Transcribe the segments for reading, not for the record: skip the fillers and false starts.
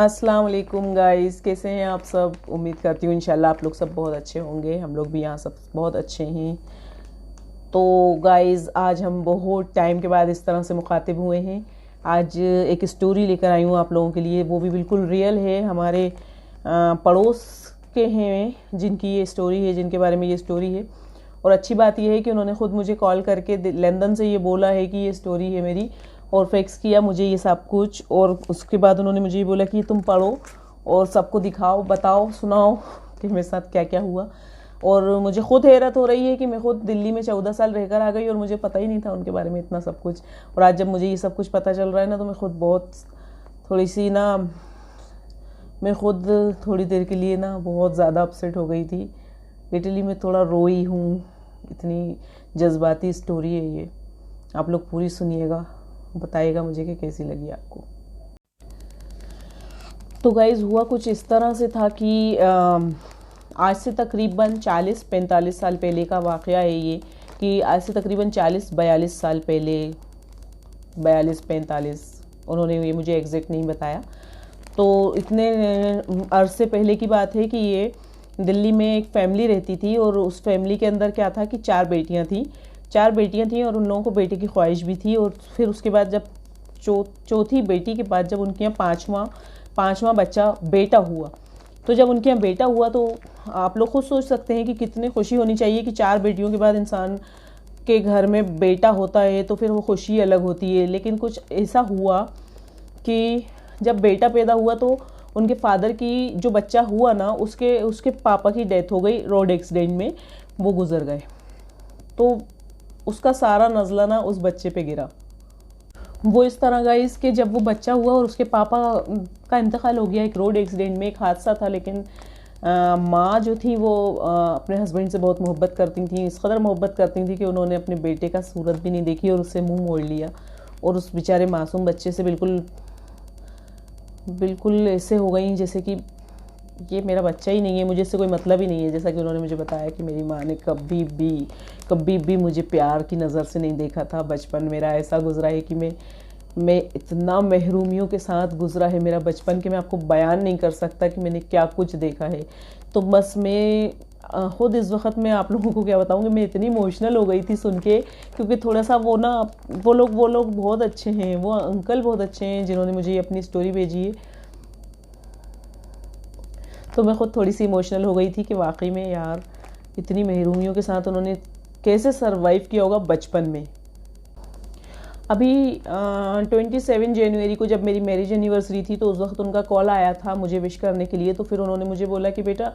अस्सलाम वालेकुम गाइस, कैसे हैं आप सब। उम्मीद करती हूँ इंशाल्लाह आप लोग सब बहुत अच्छे होंगे। हम लोग भी यहाँ सब बहुत अच्छे हैं। तो गाइस आज हम बहुत टाइम के बाद इस तरह से मुखातिब हुए हैं। आज एक स्टोरी लेकर आई हूँ आप लोगों के लिए, वो भी बिल्कुल रियल है। हमारे पड़ोस के हैं जिनकी ये स्टोरी है, जिनके बारे में ये स्टोरी है। और अच्छी बात यह है कि उन्होंने ख़ुद मुझे कॉल करके लंदन से ये बोला है कि ये स्टोरी है मेरी, और फैक्स किया मुझे ये सब कुछ। और उसके बाद उन्होंने मुझे ये बोला कि तुम पढ़ो और सबको दिखाओ, बताओ, सुनाओ कि मेरे साथ क्या क्या हुआ। और मुझे ख़ुद हैरत हो रही है कि मैं ख़ुद दिल्ली में 14 साल रहकर आ गई और मुझे पता ही नहीं था उनके बारे में इतना सब कुछ। और आज जब मुझे ये सब कुछ पता चल रहा है ना, तो मैं ख़ुद बहुत थोड़ी सी ना, मैं ख़ुद थोड़ी देर के लिए ना बहुत ज़्यादा अपसेट हो गई थी। लिटरली मैं थोड़ा रोई हूँ, इतनी जज्बाती स्टोरी है ये। आप लोग पूरी सुनिएगा, बताइएगा मुझे कि कैसी लगी आपको। तो गाइज़ हुआ कुछ इस तरह से था कि आज से तकरीबन 40-45 साल पहले का वाक़या है ये, कि आज से तकरीबन 40-42 साल पहले, 42-45, उन्होंने ये मुझे एग्जैक्ट नहीं बताया। तो इतने अरसे पहले की बात है कि ये दिल्ली में एक फैमिली रहती थी, और उस फैमिली के अंदर क्या था कि 4 बेटियां थीं और उन लोगों को बेटे की ख्वाहिश भी थी। और फिर उसके बाद जब चौथी बेटी के बाद जब उनके यहाँ पाँचवा बच्चा बेटा हुआ, तो जब उनके यहाँ बेटा हुआ तो आप लोग खुद सोच सकते हैं कि कितनी खुशी होनी चाहिए कि 4 बेटियों के बाद इंसान के घर में बेटा होता है, तो फिर वो खुशी अलग होती है। लेकिन कुछ ऐसा हुआ कि जब बेटा पैदा हुआ तो उनके फादर की जो बच्चा हुआ ना, उसके पापा की डेथ हो गई, रोड एक्सीडेंट में वो गुजर गए। तो उसका सारा नज़ला ना उस बच्चे पे गिरा। वो इस तरह गाइस कि जब वो बच्चा हुआ और उसके पापा का इंतकाल हो गया एक रोड एक्सीडेंट में, एक हादसा था। लेकिन माँ जो थी वो अपने हस्बैंड से बहुत मोहब्बत करती थी, इस कदर मोहब्बत करती थी कि उन्होंने अपने बेटे का सूरत भी नहीं देखी और उससे मुंह मोड़ लिया। और उस बेचारे मासूम बच्चे से बिल्कुल ऐसे हो गई जैसे कि ये मेरा बच्चा ही नहीं है, मुझे इससे कोई मतलब ही नहीं है। जैसा कि उन्होंने मुझे बताया कि मेरी माँ ने कभी भी मुझे प्यार की नज़र से नहीं देखा था। बचपन मेरा ऐसा गुजरा है कि मैं इतना महरूमियों के साथ गुजरा है मेरा बचपन, कि मैं आपको बयान नहीं कर सकता कि मैंने क्या कुछ देखा है। तो बस मैं खुद इस वक्त मैं आप लोगों को क्या बताऊँ कि मैं इतनी इमोशनल हो गई थी सुन के, क्योंकि थोड़ा सा वो लोग बहुत अच्छे हैं, वो अंकल बहुत अच्छे हैं जिन्होंने मुझे ये अपनी स्टोरी भेजी है। तो मैं खुद थोड़ी सी इमोशनल हो गई थी कि वाकई में यार इतनी महरूमियों के साथ उन्होंने कैसे सरवाइव किया होगा बचपन में। अभी 27 जनवरी को जब मेरी मैरिज एनिवर्सरी थी, तो उस वक्त उनका कॉल आया था मुझे विश करने के लिए। तो फिर उन्होंने मुझे बोला कि बेटा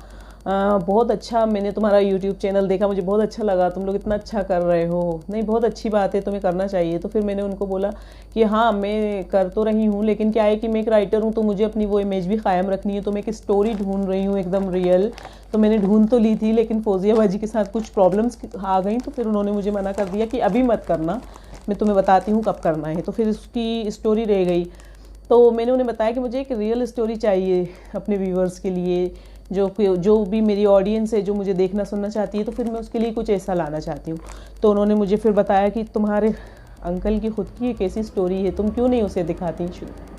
बहुत अच्छा, मैंने तुम्हारा यूट्यूब चैनल देखा, मुझे बहुत अच्छा लगा, तुम लोग इतना अच्छा कर रहे हो, नहीं बहुत अच्छी बात है, तुम्हें करना चाहिए। तो फिर मैंने उनको बोला कि हाँ मैं कर तो रही हूँ, लेकिन क्या है कि मैं एक राइटर हूँ, तो मुझे अपनी वो इमेज भी कायम रखनी है। तो मैं एक स्टोरी ढूंढ रही हूँ एकदम रियल। तो मैंने ढूंढ तो ली थी, लेकिन फौजिया बाजी के साथ कुछ प्रॉब्लम्स आ गई। तो फिर उन्होंने मुझे मना कर दिया कि अभी मत करना, मैं तुम्हें बताती हूँ कब करना है। तो फिर उसकी स्टोरी रह गई। तो मैंने उन्हें बताया कि मुझे एक रियल स्टोरी चाहिए अपने व्यूअर्स के लिए, जो भी मेरी ऑडियंस है, जो मुझे देखना सुनना चाहती है, तो फिर मैं उसके लिए कुछ ऐसा लाना चाहती हूँ। तो उन्होंने मुझे फिर बताया कि तुम्हारे अंकल की खुद की एक ऐसी स्टोरी है, तुम क्यों नहीं उसे दिखाती,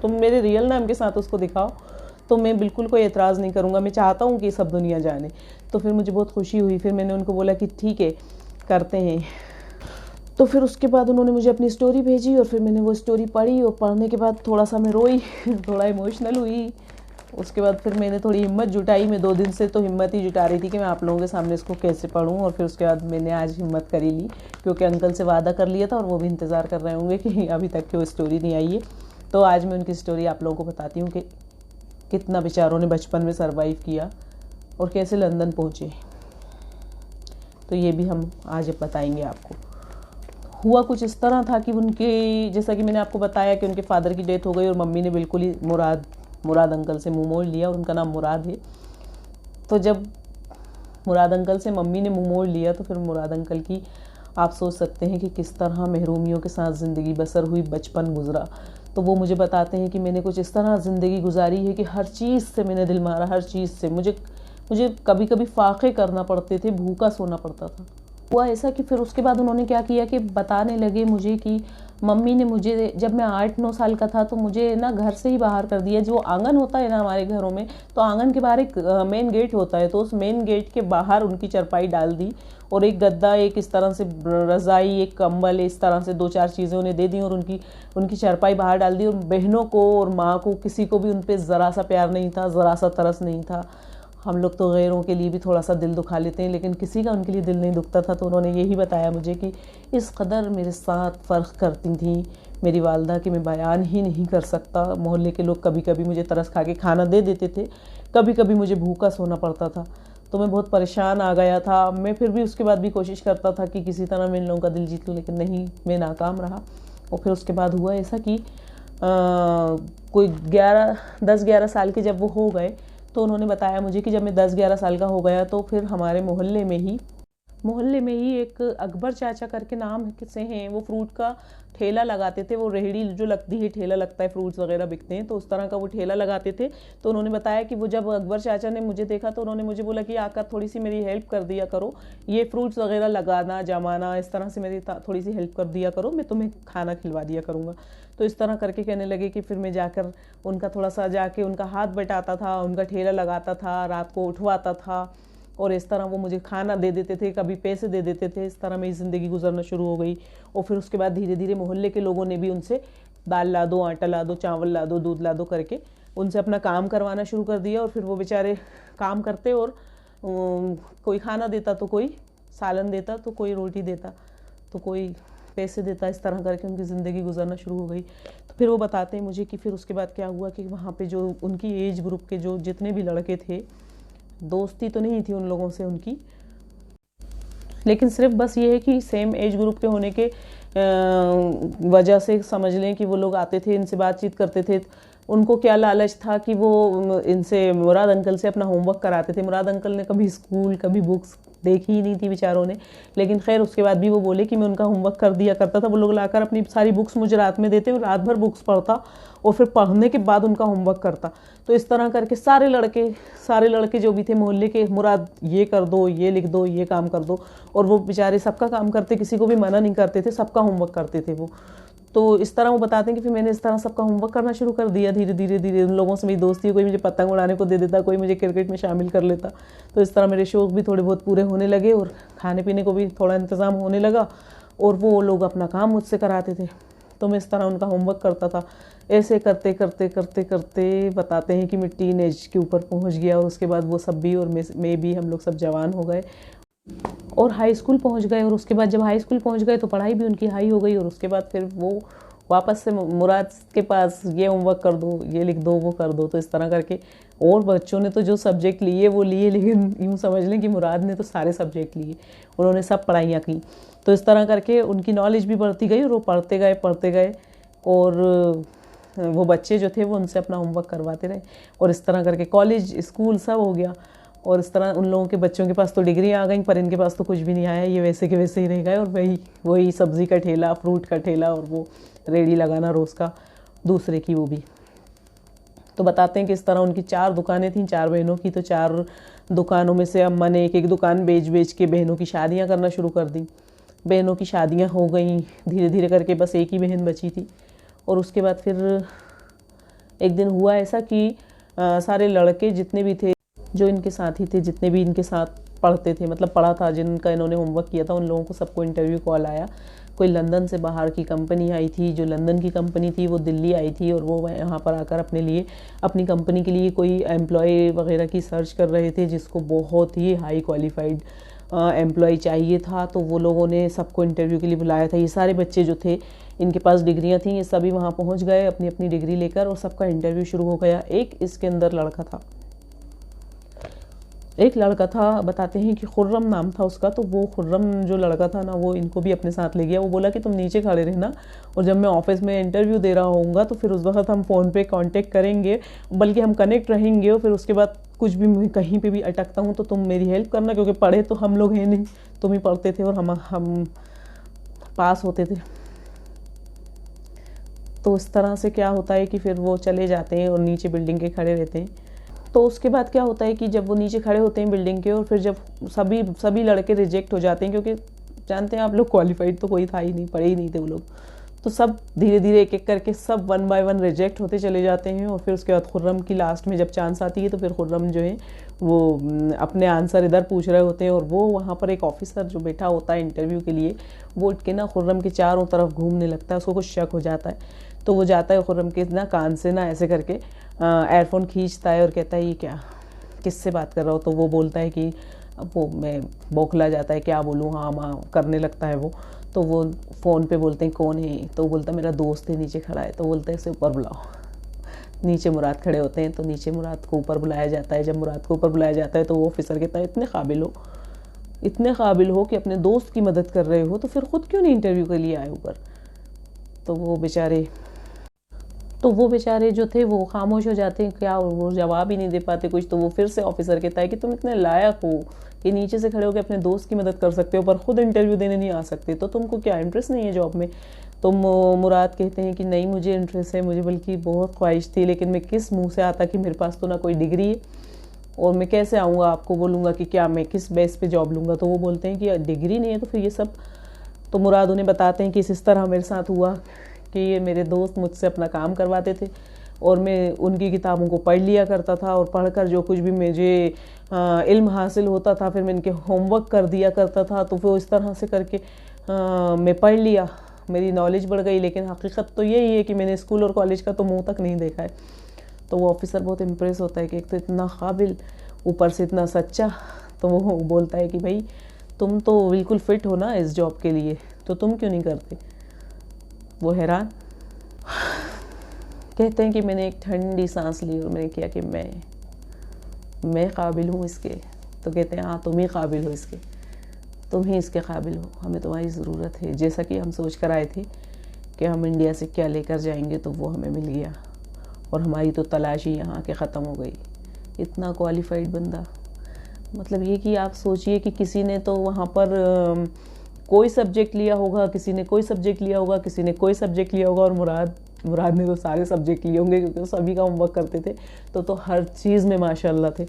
तुम मेरे रियल नाम के साथ उसको दिखाओ। तो मैं बिल्कुल कोई एतराज़ नहीं करूँगा, मैं चाहता हूँ कि सब दुनिया जाने। तो फिर मुझे बहुत खुशी हुई। फिर मैंने उनको बोला कि ठीक है करते हैं। तो फिर उसके बाद उन्होंने मुझे अपनी स्टोरी भेजी, और फिर मैंने वो स्टोरी पढ़ी, और पढ़ने के बाद थोड़ा सा मैं रोई थोड़ा इमोशनल हुई। उसके बाद फिर मैंने थोड़ी हिम्मत जुटाई। मैं 2 दिन से तो हिम्मत ही जुटा रही थी कि मैं आप लोगों के सामने इसको कैसे पढ़ूं। और फिर उसके बाद मैंने आज हिम्मत कर ही ली, क्योंकि अंकल से वादा कर लिया था और वो भी इंतज़ार कर रहे होंगे कि अभी तक की वो स्टोरी नहीं आई है। तो आज मैं उनकी स्टोरी आप लोगों को बताती हूँ कि कितना बेचारों ने बचपन में सर्वाइव किया और कैसे लंदन पहुँचे। तो ये भी हम आज बताएंगे आपको। हुआ कुछ इस तरह था कि उनके, जैसा कि मैंने आपको बताया कि उनके फादर की डेथ हो गई और मम्मी ने बिल्कुल ही मुराद अंकल से मुंह मोड़ लिया, और उनका नाम मुराद है। तो जब मुराद अंकल से मम्मी ने मुंह मोड़ लिया, तो फिर मुराद अंकल की आप सोच सकते हैं कि किस तरह महरूमियों के साथ ज़िंदगी बसर हुई, बचपन गुजरा। तो वो मुझे बताते हैं कि मैंने कुछ इस तरह ज़िंदगी गुजारी है कि हर चीज़ से मैंने दिल मारा, हर चीज़ से मुझे कभी कभी फाके करना पड़ते थे, भूखा सोना पड़ता था। हुआ ऐसा कि फिर उसके बाद उन्होंने क्या किया कि बताने लगे मुझे कि मम्मी ने मुझे जब मैं 8-9 साल का था तो मुझे ना घर से ही बाहर कर दिया। जो आंगन होता है ना हमारे घरों में, तो आंगन के बाहर एक मेन गेट होता है, तो उस मेन गेट के बाहर उनकी चारपाई डाल दी और एक गद्दा, एक इस तरह से रज़ाई, एक कंबल, इस तरह से 2-4 चीज़ें उन्हें दे दी और उनकी चारपाई बाहर डाल दी। और बहनों को और माँ को किसी को भी उन पर ज़रा सा प्यार नहीं था, ज़रा सा तरस नहीं था। हम लोग तो गैरों के लिए भी थोड़ा सा दिल दुखा लेते हैं, लेकिन किसी का उनके लिए दिल नहीं दुखता था। तो उन्होंने यही बताया मुझे कि इस कदर मेरे साथ फ़र्क करती थी मेरी वालदा कि मैं बयान ही नहीं कर सकता। मोहल्ले के लोग कभी कभी मुझे तरस खा के खाना दे देते थे, कभी कभी मुझे भूखा सोना पड़ता था। तो मैं बहुत परेशान आ गया था। मैं फिर भी उसके बाद भी कोशिश करता था कि किसी तरह मैं इन लोगों का दिल जीत लूँ, लेकिन नहीं, मैं नाकाम रहा। और फिर उसके बाद हुआ ऐसा कि कोई 10-11 साल के जब वो हो गए, तो उन्होंने बताया मुझे कि जब मैं 10-11 साल का हो गया तो फिर हमारे मोहल्ले में ही एक अकबर चाचा करके नाम से हैं, वो फ्रूट का ठेला लगाते थे। वो रेहड़ी जो लगती है, ठेला लगता है, फ्रूट्स वगैरह बिकते हैं, तो उस तरह का वो ठेला लगाते थे। तो उन्होंने बताया कि वो जब अकबर चाचा ने मुझे देखा तो उन्होंने मुझे बोला कि आकर थोड़ी सी मेरी हेल्प कर दिया करो, ये फ्रूट्स वगैरह लगाना, जमाना, इस तरह से मेरी थोड़ी सी हेल्प कर दिया करो, मैं तुम्हें खाना खिलवा दिया करूँगा। तो इस तरह करके कहने लगे कि फिर मैं जाकर उनका थोड़ा सा जाके उनका हाथ बटाता था, उनका ठेला लगाता था, रात को उठवाता था और इस तरह वो मुझे खाना दे देते थे, कभी पैसे दे देते थे। इस तरह मेरी ज़िंदगी गुजरना शुरू हो गई। और फिर उसके बाद धीरे धीरे मोहल्ले के लोगों ने भी उनसे दाल ला दो, आटा ला दो, चावल ला दो, दूध ला दो करके उनसे अपना काम करवाना शुरू कर दिया। और फिर वो बेचारे काम करते और कोई खाना देता तो कोई सालन देता, तो कोई रोटी देता, तो कोई पैसे देता। इस तरह करके उनकी ज़िंदगी गुजरना शुरू हो गई। तो फिर वो बताते हैं मुझे कि फिर उसके बाद क्या हुआ कि वहाँ पे जो उनकी एज ग्रुप के जो जितने भी लड़के थे, दोस्ती तो नहीं थी उन लोगों से उनकी, लेकिन सिर्फ बस ये है कि सेम एज ग्रुप के होने के वजह से समझ लें कि वो लोग आते थे, इनसे बातचीत करते थे। उनको क्या लालच था कि वो इनसे, मुराद अंकल से अपना होमवर्क कराते थे। मुराद अंकल ने कभी स्कूल, कभी बुक्स देखी ही नहीं थी बेचारों ने, लेकिन खैर उसके बाद भी वो बोले कि मैं उनका होमवर्क कर दिया करता था। वो लोग लाकर अपनी सारी बुक्स मुझे रात में देते और रात भर बुक्स पढ़ता और फिर पढ़ने के बाद उनका होमवर्क करता। तो इस तरह करके सारे लड़के जो भी थे मोहल्ले के, मुराद ये कर दो, ये लिख दो, ये काम कर दो, और वो बेचारे सबका काम करते, किसी को भी मना नहीं करते थे, सबका होमवर्क करते थे वो। तो इस तरह वो बताते हैं कि फिर मैंने इस तरह सबका होमवर्क करना शुरू कर दिया। धीरे धीरे उन लोगों से मेरी दोस्ती, कोई मुझे पतंग उड़ाने को दे देता, कोई मुझे क्रिकेट में शामिल कर लेता। तो इस तरह मेरे शौक भी थोड़े बहुत पूरे होने लगे और खाने पीने को भी थोड़ा इंतज़ाम होने लगा और वो लोग अपना काम मुझसे कराते थे। तो मैं इस तरह उनका होमवर्क करता था। ऐसे करते करते बताते हैं कि मैं टीन एज के ऊपर पहुँच गया और उसके बाद वो सब भी और मैं भी, हम लोग सब जवान हो गए और हाई स्कूल पहुंच गए। और उसके बाद जब हाई स्कूल पहुंच गए तो पढ़ाई भी उनकी हाई हो गई और उसके बाद फिर वो वापस से मुराद के पास, ये होमवर्क कर दो, ये लिख दो, वो कर दो। तो इस तरह करके, और बच्चों ने तो जो सब्जेक्ट लिए वो लिए, लेकिन यूँ समझ लें कि मुराद ने तो सारे सब्जेक्ट लिए, उन्होंने सब पढ़ाइयाँ की। तो इस तरह करके उनकी नॉलेज भी बढ़ती गई और वो पढ़ते गए और वो बच्चे जो थे वो उनसे अपना होमवर्क करवाते रहे। और इस तरह करके कॉलेज, स्कूल सब हो गया। और इस तरह उन लोगों के बच्चों के पास तो डिग्री आ गई, पर इनके पास तो कुछ भी नहीं आया। ये वैसे के वैसे ही रह गए और वही सब्ज़ी का ठेला, फ्रूट का ठेला और वो रेडी लगाना रोज़ का, दूसरे की वो भी। तो बताते हैं कि इस तरह उनकी 4 दुकानें थीं, 4 बहनों की। तो 4 दुकानों में से अम्मा ने एक दुकान बेच के बहनों की शादियाँ करना शुरू कर दी। बहनों की शादियाँ हो गई धीरे धीरे करके, बस एक ही बहन बची थी। और उसके बाद फिर एक दिन हुआ ऐसा कि सारे लड़के जितने भी थे, जो इनके साथी थे, जितने भी इनके साथ पढ़ते थे, मतलब पढ़ा था, जिनका इन्होंने होमवर्क किया था, उन लोगों को सबको इंटरव्यू कॉल आया। कोई लंदन से बाहर की कंपनी आई थी, जो लंदन की कंपनी थी वो दिल्ली आई थी और वो यहाँ पर आकर अपने लिए, अपनी कंपनी के लिए कोई एम्प्लॉय वगैरह की सर्च कर रहे थे, जिसको बहुत ही हाई क्वालिफाइड एम्प्लॉय चाहिए था। तो वो लोगों ने सबको इंटरव्यू के लिए बुलाया था। ये सारे बच्चे जो थे, इनके पास डिग्रियां थीं, ये सभी वहाँ पहुँच गए अपनी अपनी डिग्री लेकर और सबका इंटरव्यू शुरू हो गया। इसके अंदर एक लड़का था, बताते हैं कि खुर्रम नाम था उसका। तो वो खुर्रम जो लड़का था ना, वो इनको भी अपने साथ ले गया। वो बोला कि तुम नीचे खड़े रहना और जब मैं ऑफिस में इंटरव्यू दे रहा होऊंगा तो फिर उस वक्त हम फ़ोन पे कांटेक्ट करेंगे, बल्कि हम कनेक्ट रहेंगे। और फिर उसके बाद कुछ भी मैं कहीं पे भी अटकता हूँ तो तुम मेरी हेल्प करना, क्योंकि पढ़े तो हम लोग हैं नहीं, तुम ही पढ़ते थे और हम पास होते थे। तो इस तरह से क्या होता है कि फिर वो चले जाते हैं और नीचे बिल्डिंग के खड़े रहते हैं। तो उसके बाद क्या होता है कि जब वो नीचे खड़े होते हैं बिल्डिंग के, और फिर जब सभी लड़के रिजेक्ट हो जाते हैं, क्योंकि जानते हैं आप लोग, क्वालिफाइड तो कोई था ही नहीं, पढ़े ही नहीं थे वो लोग। तो सब धीरे धीरे एक एक करके सब 1 बाय 1 रिजेक्ट होते चले जाते हैं। और फिर उसके बाद खुर्रम की लास्ट में जब चांस आती है तो फिर खुर्रम जो है वो अपने आंसर इधर पूछ रहे होते हैं, और वो वहाँ पर एक ऑफिसर जो बैठा होता है इंटरव्यू के लिए, वो उठ के ना खुर्रम के चारों तरफ घूमने लगता है। उसको कुछ शक हो जाता है, तो वो जाता है खुर्रम के ना कान से ना ऐसे करके एयरफोन खींचता है और कहता है ये क्या, किससे बात कर रहा हो। तो वो बोलता है कि अब वो मैं बौखला जाता है, क्या बोलूँ, हाँ माँ करने लगता है वो। तो वो फ़ोन पे बोलते हैं कौन है, तो बोलता है मेरा दोस्त है नीचे खड़ा है। तो बोलते हैं इसे ऊपर बुलाओ। नीचे मुराद खड़े होते हैं, तो नीचे मुराद को ऊपर बुलाया जाता है। जब मुराद को ऊपर बुलाया जाता है तो वो ऑफिसर कहता है इतने काबिल हो कि अपने दोस्त की मदद कर रहे हो, तो फिर खुद क्यों नहीं इंटरव्यू के लिए आए ऊपर। तो वो बेचारे जो थे वो खामोश हो जाते हैं, क्या वो जवाब ही नहीं दे पाते कुछ। तो वो फिर से ऑफिसर कहता है कि तुम इतने लायक हो कि नीचे से खड़े होकर अपने दोस्त की मदद कर सकते हो, पर खुद इंटरव्यू देने नहीं आ सकते, तो तुमको क्या इंटरेस्ट नहीं है जॉब में। तो मुराद कहते हैं कि नहीं मुझे इंटरेस्ट है, मुझे बल्कि बहुत ख्वाहिश थी, लेकिन मैं किस मुंह से आता कि मेरे पास तो ना कोई डिग्री है और मैं कैसे आऊँगा आपको बोलूँगा कि क्या मैं किस बेस पे जॉब लूँगा। तो वो बोलते हैं कि डिग्री नहीं है तो फिर ये सब। तो मुराद उन्हें बताते हैं कि इस तरह मेरे साथ हुआ कि ये मेरे दोस्त मुझसे अपना काम करवाते थे और मैं उनकी किताबों को पढ़ लिया करता था, और पढ़कर जो कुछ भी मुझे इल्म हासिल होता था फिर मैं इनके होमवर्क कर दिया करता था। तो फिर इस तरह से करके मैं पढ़ लिया, मेरी नॉलेज बढ़ गई। लेकिन हकीकत तो यही है कि मैंने स्कूल और कॉलेज का तो मुंह तक नहीं देखा है। तो वो ऑफिसर बहुत इम्प्रेस होता है कि एक तो इतना काबिल, ऊपर से इतना सच्चा। तो वो बोलता है कि भाई तुम तो बिल्कुल फिट हो ना इस जॉब के लिए, तो तुम क्यों नहीं करते। वो हैरान कहते हैं कि मैंने एक ठंडी सांस ली और मैंने किया कि मैं काबिल हूँ इसके। तो कहते हैं हाँ तुम ही काबिल हो इसके, तुम ही इसके काबिल हो, हमें तुम्हारी ज़रूरत है। जैसा कि हम सोच कर आए थे कि हम इंडिया से क्या लेकर जाएंगे, तो वो हमें मिल गया और हमारी तो तलाश ही यहाँ के ख़त्म हो गई। इतना क्वालिफाइड बंदा, मतलब ये कि आप सोचिए कि किसी ने तो वहाँ पर कोई सब्जेक्ट लिया होगा, किसी ने कोई सब्जेक्ट लिया होगा, किसी ने कोई सब्जेक्ट लिया होगा, और मुराद ने तो सारे सब्जेक्ट लिए होंगे क्योंकि वो सभी का होमवर्क करते थे, तो हर चीज़ में माशाल्लाह थे।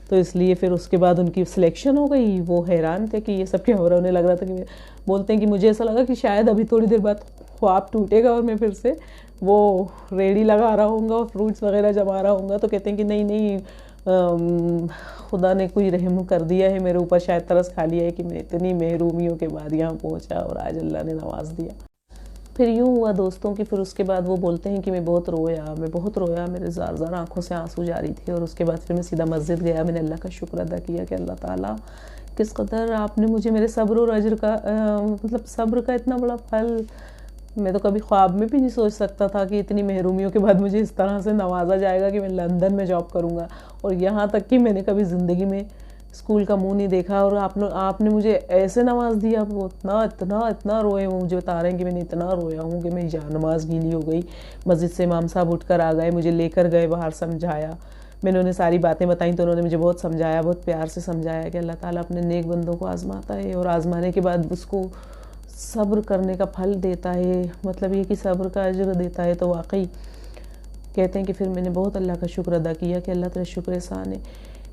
तो इसलिए फिर उसके बाद उनकी सिलेक्शन हो गई। वो हैरान थे कि ये सब क्या हो रहा है। उन्हें लग रहा था कि बोलते हैं कि मुझे ऐसा लगा कि शायद अभी थोड़ी देर बाद ख्वाब टूटेगा और मैं फिर से वो रेडी लगा रहा हूँगा और फ्रूट्स वगैरह जमा रहा हूँगा। तो कहते हैं कि नहीं खुदा ने कोई रहम कर दिया है मेरे ऊपर, शायद तरस खा लिया है कि मैं इतनी महरूमियों के बाद यहाँ पहुँचा और आज अल्लाह ने नवाज दिया। फिर यूँ हुआ दोस्तों कि फिर उसके बाद वो बोलते हैं कि मैं बहुत रोया, मेरे ज़ार आंखों से आंसू जारी थे। और उसके बाद फिर मैं सीधा मस्जिद गया, मैंने अल्लाह का शुक्र अदा किया कि अल्लाह ताला किस कदर आपने मुझे मेरे सब्र और अजर का मतलब सब्र का इतना बड़ा फल, मैं तो कभी ख्वाब में भी नहीं सोच सकता था कि इतनी महरूमियों के बाद मुझे इस तरह से नवाजा जाएगा कि मैं लंदन में जॉब करूँगा। और यहाँ तक कि मैंने कभी ज़िंदगी में स्कूल का मुंह नहीं देखा और आपने मुझे ऐसे नवाज दिया। वो इतना रोए, वो मुझे बता रहे हैं कि मैंने इतना रोया हूँ कि मेरी जान नमाज गीली हो गई। मस्जिद से इमाम साहब उठकर आ गए, मुझे लेकर गए बाहर, समझाया, मैंने उन्हें सारी बातें बताई तो उन्होंने मुझे बहुत समझाया, बहुत प्यार से समझाया कि अल्लाह ताला अपने नेक बंदों को आजमाता है और आजमाने के बाद उसको सब्र करने का फल देता है, मतलब ये कि सब्र का अजर देता है। तो वाकई कहते हैं कि फिर मैंने बहुत अल्लाह का शुक्र अदा किया कि अल्लाह तेरा शुक्र एहसान है।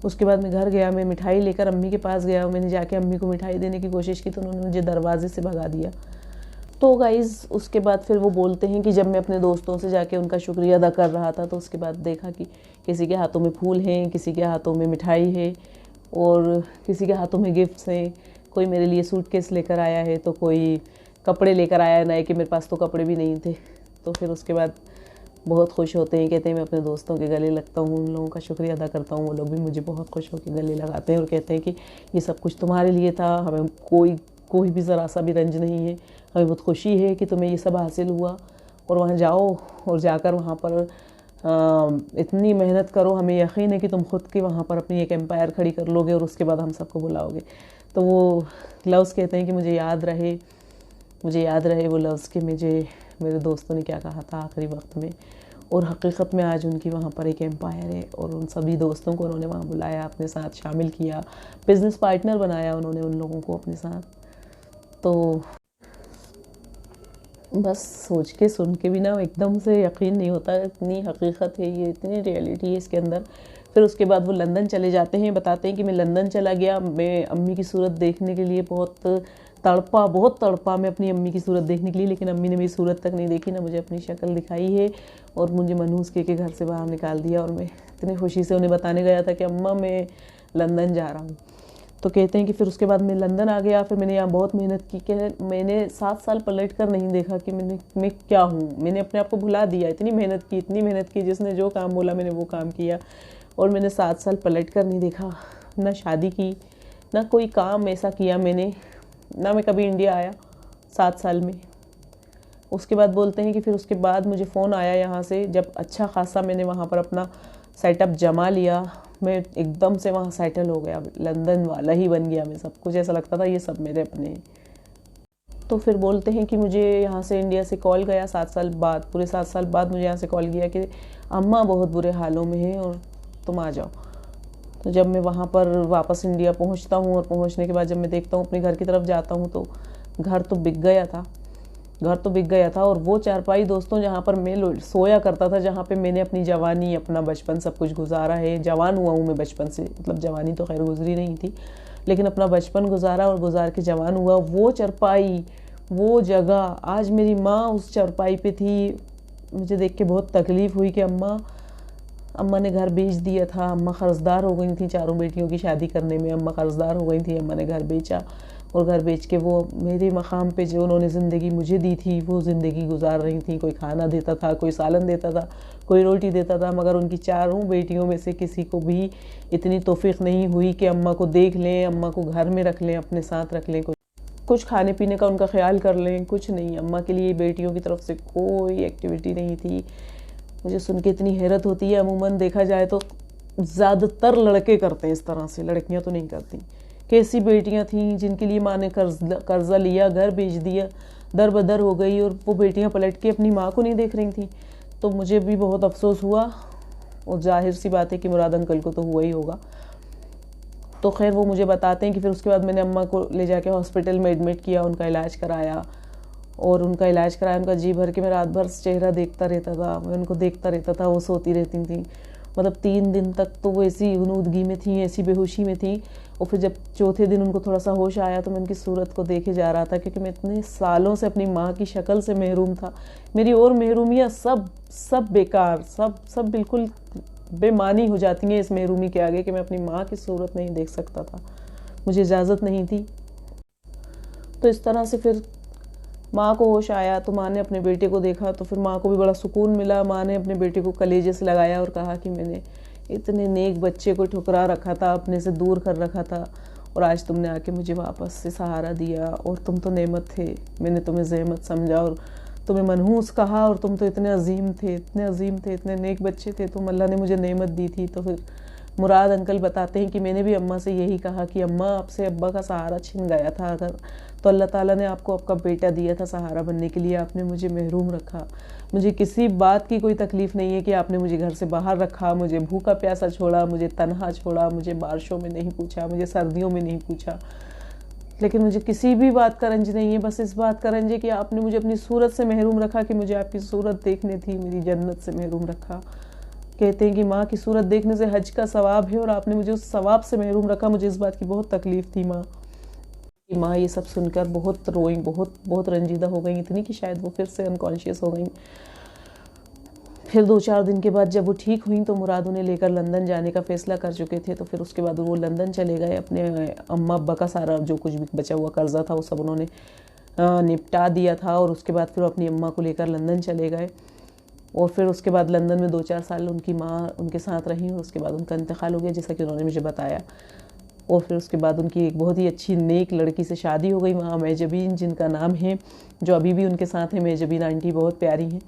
उसके बाद मैं घर गया, मैं मिठाई लेकर अम्मी के पास गया, मैंने जाके अम्मी को मिठाई देने की कोशिश की तो उन्होंने मुझे दरवाजे से भगा दिया। तो गाइज़ उसके बाद फिर वो बोलते हैं कि जब मैं अपने दोस्तों से जाके उनका शुक्रिया अदा कर रहा था तो उसके बाद देखा कि किसी के हाथों में फूल हैं, किसी के हाथों में मिठाई है और किसी के हाथों में गिफ्ट्स हैं। कोई मेरे लिए सूटकेस लेकर आया है तो कोई कपड़े लेकर आया है नए, कि मेरे पास तो कपड़े भी नहीं थे। तो फिर उसके बाद बहुत खुश होते हैं, कहते हैं मैं अपने दोस्तों के गले लगता हूँ, उन लोगों का शुक्रिया अदा करता हूँ, वो लोग भी मुझे बहुत खुश होकर गले लगाते हैं और कहते हैं कि ये सब कुछ तुम्हारे लिए था, हमें कोई भी ज़रा सा भी रंज नहीं है, हमें बहुत खुशी है कि तुम्हें ये सब हासिल हुआ और वहाँ जाओ और जाकर वहाँ पर इतनी मेहनत करो, हमें यकीन है कि तुम खुद की वहाँ पर अपनी एक एम्पायर खड़ी कर लोगे और उसके बाद हम सबको बुलाओगे। तो वो लफ्ज़ कहते हैं कि मुझे याद रहे वो लफ्ज़ कि मेरे दोस्तों ने क्या कहा था आखिरी वक्त में, और हकीकत में आज उनकी वहाँ पर एक एम्पायर है और उन सभी दोस्तों को उन्होंने वहाँ बुलाया, अपने साथ शामिल किया, बिज़नेस पार्टनर बनाया उन्होंने उन लोगों को अपने साथ। तो बस सोच के सुन के भी ना एकदम से यकीन नहीं होता, इतनी हकीकत है ये, इतनी रियलिटी है इसके अंदर। फिर उसके बाद वो लंदन चले जाते हैं, बताते हैं कि मैं लंदन चला गया, मैं अम्मी की सूरत देखने के लिए बहुत तड़पा, बहुत तड़पा मैं अपनी अम्मी की सूरत देखने के लिए, लेकिन अम्मी ने मेरी सूरत तक नहीं देखी, ना मुझे अपनी शक्ल दिखाई है, और मुझे मनहूस के घर से बाहर निकाल दिया। और मैं इतनी खुशी से उन्हें बताने गया था कि अम्मा मैं लंदन जा रहा हूँ। तो कहते हैं कि फिर उसके बाद मैं लंदन आ गया। फिर मैंने यहाँ बहुत मेहनत की कि मैंने 7 साल पलट कर नहीं देखा कि मैं क्या हूँ। मैंने अपने आप को भुला दिया, इतनी मेहनत की, जिसने जो काम बोला मैंने वो काम किया। और मैंने 7 साल पलट कर नहीं देखा, ना शादी की, ना कोई काम ऐसा किया मैंने, ना मैं कभी इंडिया आया 7 साल में। उसके बाद बोलते हैं कि फिर उसके बाद मुझे फ़ोन आया यहाँ से, जब अच्छा खासा मैंने वहाँ पर अपना सेटअप जमा लिया, मैं एकदम से वहाँ सेटल हो गया, लंदन वाला ही बन गया मैं। सब कुछ ऐसा लगता था ये सब मेरे अपने हैं। तो फिर बोलते हैं कि मुझे यहाँ से इंडिया से कॉल गया 7 साल बाद, पूरे 7 साल बाद मुझे यहाँ से कॉल किया कि अम्मा बहुत बुरे हालों में हैं और तुम आ जाओ। तो जब मैं वहाँ पर वापस इंडिया पहुँचता हूँ, और पहुँचने के बाद जब मैं देखता हूँ अपने घर की तरफ जाता हूँ, तो घर तो बिक गया था। और वो चारपाई दोस्तों जहाँ पर मैं सोया करता था, जहाँ पे मैंने अपनी जवानी, अपना बचपन सब कुछ गुजारा है, जवान हुआ हूँ मैं बचपन से, मतलब जवानी तो खैर गुजरी नहीं थी, लेकिन अपना बचपन गुजारा और गुजार के जवान हुआ। वो चारपाई, वो जगह, आज मेरी माँ उस चारपाई पे थी। मुझे देख के बहुत तकलीफ़ हुई कि अम्मा ने घर बेच दिया था। अम्मा कर्जदार हो गई थी, 4 बेटियों की शादी करने में अम्मा कर्जदार हो गई थी। अम्मा ने घर बेचा, और घर बेच के वो मेरे मकाम पे जो उन्होंने ज़िंदगी मुझे दी थी, वो ज़िंदगी गुजार रही थी। कोई खाना देता था, कोई सालन देता था, कोई रोटी देता था, मगर उनकी 4 बेटियों में से किसी को भी इतनी तौफीक नहीं हुई कि अम्मा को देख लें, अम्मा को घर में रख लें, अपने साथ रख लें, कुछ खाने पीने का उनका ख्याल कर लें, कुछ नहीं। अम्मा के लिए बेटियों की तरफ से कोई एक्टिविटी नहीं थी। मुझे सुन के इतनी हैरत होती है। अमूमन देखा जाए तो ज़्यादातर लड़के करते हैं इस तरह से, लड़कियां तो नहीं करती। कैसी बेटियां थीं जिनके लिए माँ ने कर्जा लिया, घर बेच दिया, दर बदर हो गई, और वो बेटियां पलट के अपनी माँ को नहीं देख रही थी। तो मुझे भी बहुत अफसोस हुआ, और जाहिर सी बात है कि मुराद अंकल को तो हुआ ही होगा। तो खैर वो मुझे बताते हैं कि फिर उसके बाद मैंने अम्मा को ले जाके हॉस्पिटल में एडमिट किया, उनका इलाज कराया, उनका जी भर के मैं रात भर चेहरा देखता रहता था, मैं उनको देखता रहता था, वो सोती रहती थी। मतलब 3 दिन तक तो वो ऐसी गुनूदगी में थी, ऐसी बेहोशी में थी। और फिर जब चौथे दिन उनको थोड़ा सा होश आया, तो मैं उनकी सूरत को देखे जा रहा था, क्योंकि मैं इतने सालों से अपनी माँ की शक्ल से महरूम था। मेरी और महरूमियाँ सब बेकार, सब बिल्कुल बेमानी हो जाती हैं इस महरूमी के आगे, कि मैं अपनी माँ की सूरत नहीं देख सकता था, मुझे इजाज़त नहीं थी। तो इस तरह से फिर माँ को होश आया, तो माँ ने अपने बेटे को देखा, तो फिर माँ को भी बड़ा सुकून मिला। माँ ने अपने बेटे को कलेजे से लगाया और कहा कि मैंने इतने नेक बच्चे को ठुकरा रखा था, अपने से दूर कर रखा था, और आज तुमने आके मुझे वापस से सहारा दिया, और तुम तो नेमत थे, मैंने तुम्हें ज़हमत समझा और तुम्हें मनहूस कहा, और तुम तो इतने अजीम थे, इतने नेक बच्चे थे, तुम अल्लाह ने मुझे नेमत दी थी। तो फिर मुराद अंकल बताते हैं कि मैंने भी अम्मा से यही कहा कि अम्मा, आपसे अब्बा का सहारा छिन गया था अगर, तो अल्लाह ताला ने आपको आपका बेटा दिया था सहारा बनने के लिए, आपने मुझे महरूम रखा। मुझे किसी बात की कोई तकलीफ़ नहीं है कि आपने मुझे घर से बाहर रखा, मुझे भूखा प्यासा छोड़ा, मुझे तन्हा छोड़ा, मुझे बारिशों में नहीं पूछा, मुझे सर्दियों में नहीं पूछा, लेकिन मुझे किसी भी बात का रंज नहीं है। बस इस बात का रंज है कि आपने मुझे अपनी सूरत से महरूम रखा, कि मुझे आपकी सूरत देखनी थी, मेरी जन्नत से महरूम रखा। कहते हैं कि माँ की सूरत देखने से हज का सवाब है, और आपने मुझे उस सवाब से महरूम रखा। मुझे इस बात की बहुत तकलीफ़ थी। माँ ये सब सुनकर बहुत रोई, बहुत रंजीदा हो गई, इतनी कि शायद वो फिर से अनकॉन्शियस हो गई। फिर 2-4 दिन के बाद जब वो ठीक हुई, तो मुराद उन्हें लेकर लंदन जाने का फ़ैसला कर चुके थे। तो फिर उसके बाद वो लंदन चले गए। अपने अम्मा अब्बा का सारा जो कुछ भी बचा हुआ कर्जा था वो सब उन्होंने निपटा दिया था, और उसके बाद फिर अपनी अम्मा को लेकर लंदन चले गए। और फिर उसके बाद लंदन में 2-4 साल उनकी माँ उनके साथ रही, और उसके बाद उनका इंतकाल हो गया, जैसा कि उन्होंने मुझे बताया। और फिर उसके बाद उनकी एक बहुत ही अच्छी नेक लड़की से शादी हो गई वहाँ, मेजबीन जिनका नाम है, जो अभी भी उनके साथ है। मेजबीन आंटी बहुत प्यारी हैं,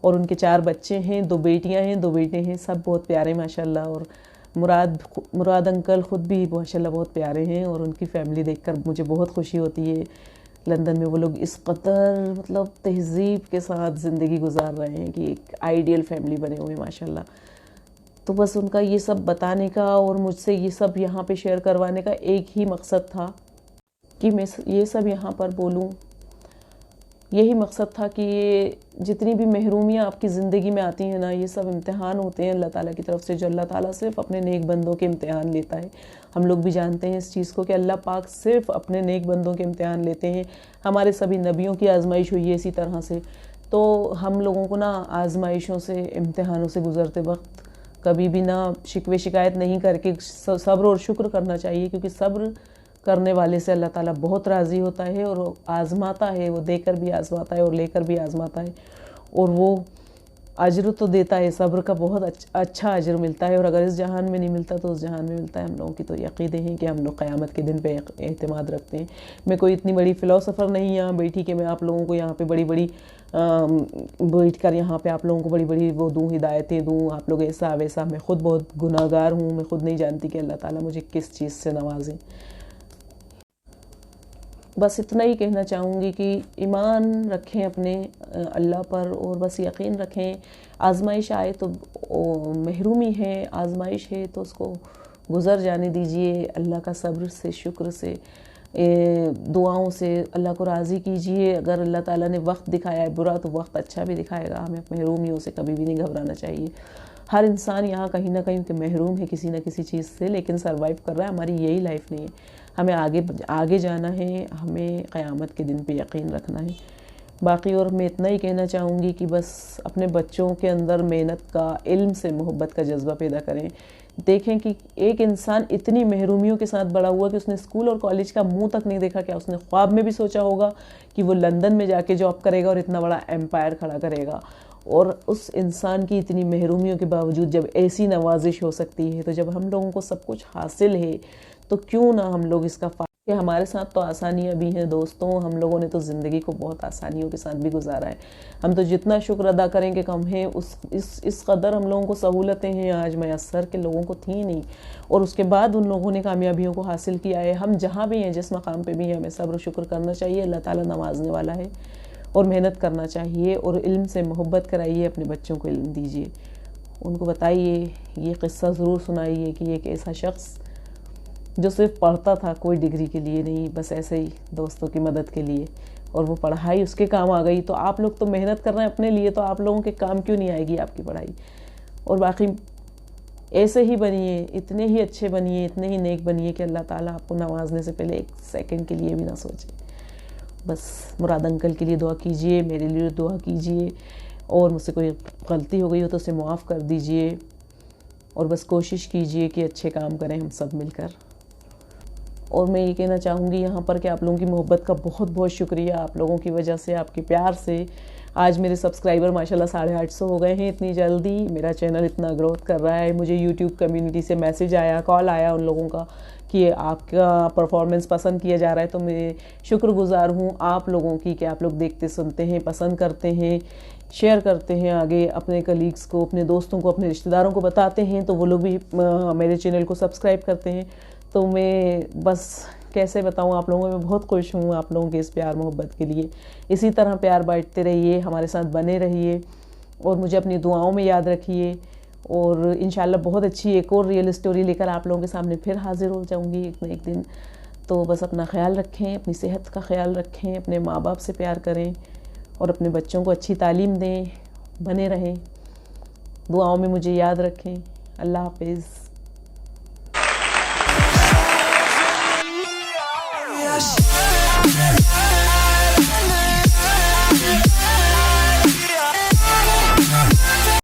और उनके 4 बच्चे हैं, 2 बेटियां हैं, 2 बेटे हैं, सब बहुत प्यारे माशाल्लाह। और मुराद अंकल ख़ुद भी माशाल्लाह बहुत प्यारे हैं, और उनकी फ़ैमिली देखकर मुझे बहुत खुशी होती है। लंदन में वो लोग इस कदर मतलब तहज़ीब के साथ ज़िंदगी गुजार रहे हैं कि एक आइडियल फैमिली बने हुए माशाल्लाह। तो बस उनका ये सब बताने का और मुझसे ये सब यहाँ पे शेयर करवाने का एक ही मकसद था कि मैं ये सब यहाँ पर बोलूँ, यही मकसद था कि ये जितनी भी महरूमियाँ आपकी ज़िंदगी में आती हैं ना, ये सब इम्तिहान होते हैं अल्लाह ताला की तरफ से, जो अल्लाह ताला सिर्फ़ अपने नेक बंदों के इम्तिहान लेता है। हम लोग भी जानते हैं इस चीज़ को कि अल्लाह पाक सिर्फ़ अपने नेक बंदों के इम्तिहान लेते हैं। हमारे सभी नबियों की आजमाइश हुई है इसी तरह से। तो हम लोगों को ना आजमाइशों से, इम्तिहानों से गुज़रते वक्त कभी भी ना शिकवे शिकायत नहीं करके सब्र और शुक्र करना चाहिए, क्योंकि सब्र करने वाले से अल्लाह ताला बहुत राज़ी होता है और आज़माता है, वो देकर भी आज़माता है और लेकर भी आज़माता है, और वो अज्र तो देता है, सब्र का बहुत अच्छा अज्र मिलता है। और अगर इस जहान में नहीं मिलता तो उस जहान में मिलता है। हम लोगों की तो यकीदे हैं कि हम लोग क़यामत के दिन पे एतमाद रखते हैं। मैं कोई इतनी बड़ी फ़िलोसफ़र नहीं यहाँ बैठी कि मैं आप लोगों को यहाँ पे बड़ी बड़ी बैठ कर यहाँ पे आप लोगों को बड़ी बड़ी वो दूँ, हिदायतें दूँ, आप लोग ऐसा वैसा। मैं ख़ुद बहुत गुनाहगार हूँ, मैं ख़ुद नहीं जानती कि अल्लाह ताला मुझे किस चीज़ से नवाजे। बस इतना ही कहना चाहूँगी कि ईमान रखें अपने अल्लाह पर, और बस यकीन रखें। आजमाइश आए तो महरूमी है, आजमाइश है तो उसको गुज़र जाने दीजिए। अल्लाह का सब्र से, शुक्र से, दुआओं से अल्लाह को राज़ी कीजिए। अगर अल्लाह ताला ने वक्त दिखाया है बुरा, तो वक्त अच्छा भी दिखाएगा। हमें महरूमियों से कभी भी नहीं घबराना चाहिए। हर इंसान यहाँ कहीं ना कहीं महरूम है किसी न किसी चीज़ से, लेकिन सरवाइव कर रहा है। हमारी यही लाइफ नहीं है, हमें आगे जाना है, हमें क़यामत के दिन पे यकीन रखना है। बाकी और मैं इतना ही कहना चाहूँगी कि बस अपने बच्चों के अंदर मेहनत का, इल्म से मोहब्बत का जज्बा पैदा करें। देखें कि एक इंसान इतनी महरूमियों के साथ बड़ा हुआ कि उसने स्कूल और कॉलेज का मुंह तक नहीं देखा। क्या उसने ख्वाब में भी सोचा होगा कि वो लंदन में जाके जॉब करेगा और इतना बड़ा एम्पायर खड़ा करेगा? और उस इंसान की इतनी महरूमियों के बावजूद जब ऐसी नवाजिश हो सकती है, तो जब हम लोगों को सब कुछ हासिल है, तो क्यों ना हम लोग इसका कि हमारे साथ तो आसानियाँ भी हैं दोस्तों। हम लोगों ने तो ज़िंदगी को बहुत आसानियों के साथ भी गुजारा है। हम तो जितना शुक्र अदा करेंगे कम है। इस कदर हम लोगों को सहूलतें हैं आज मैसर के लोगों को थी नहीं, और उसके बाद उन लोगों ने कामयाबियों को हासिल किया है। हम जहाँ भी हैं, जिस मकाम पे भी हैं, हमें सब्र शुक्र करना चाहिए। अल्लाह ताला नवाजने वाला है, और मेहनत करना चाहिए, और इल्म से मोहब्बत कराइए। अपने बच्चों को इल्म दीजिए, उनको बताइए, ये क़िस्सा ज़रूर सुनाइए कि एक ऐसा शख्स जो सिर्फ पढ़ता था, कोई डिग्री के लिए नहीं, बस ऐसे ही दोस्तों की मदद के लिए, और वो पढ़ाई उसके काम आ गई। तो आप लोग तो मेहनत कर रहे हैं अपने लिए, तो आप लोगों के काम क्यों नहीं आएगी आपकी पढ़ाई? और बाकी ऐसे ही बनिए, इतने ही अच्छे बनिए, इतने ही नेक बनिए कि अल्लाह ताला आपको नवाजने से पहले एक सेकंड के लिए भी ना सोचे। बस मुराद अंकल के लिए दुआ कीजिए, मेरे लिए दुआ कीजिए, और मुझसे कोई गलती हो गई हो तो उसे माफ़ कर दीजिए। और बस कोशिश कीजिए कि अच्छे काम करें हम सब मिलकर। और मैं ये कहना चाहूँगी यहाँ पर कि आप लोगों की मोहब्बत का बहुत बहुत शुक्रिया। आप लोगों की वजह से, आपके प्यार से आज मेरे सब्सक्राइबर माशाल्लाह 850 हो गए हैं इतनी जल्दी। मेरा चैनल इतना ग्रोथ कर रहा है। मुझे यूट्यूब कम्युनिटी से मैसेज आया, कॉल आया उन लोगों का कि आपका परफॉर्मेंस पसंद किया जा रहा है। तो मैं शुक्रगुजार हूँ आप लोगों की कि आप लोग देखते, सुनते हैं, पसंद करते हैं, शेयर करते हैं आगे अपने कलीग्स को, अपने दोस्तों को, अपने रिश्तेदारों को बताते हैं, तो वो लोग भी मेरे चैनल को सब्सक्राइब करते हैं। तो मैं बस कैसे बताऊँ आप लोगों में, बहुत खुश हूँ आप लोगों के इस प्यार मोहब्बत के लिए। इसी तरह प्यार बांटते रहिए, हमारे साथ बने रहिए, और मुझे अपनी दुआओं में याद रखिए। और इंशाल्लाह बहुत अच्छी एक और रियल स्टोरी लेकर आप लोगों के सामने फिर हाजिर हो जाऊँगी एक न एक दिन। तो बस अपना ख्याल रखें, अपनी सेहत का ख्याल रखें, अपने माँ बाप से प्यार करें, और अपने बच्चों को अच्छी तालीम दें, बने रहें, दुआओं में मुझे याद रखें। अल्लाह हाफिज़।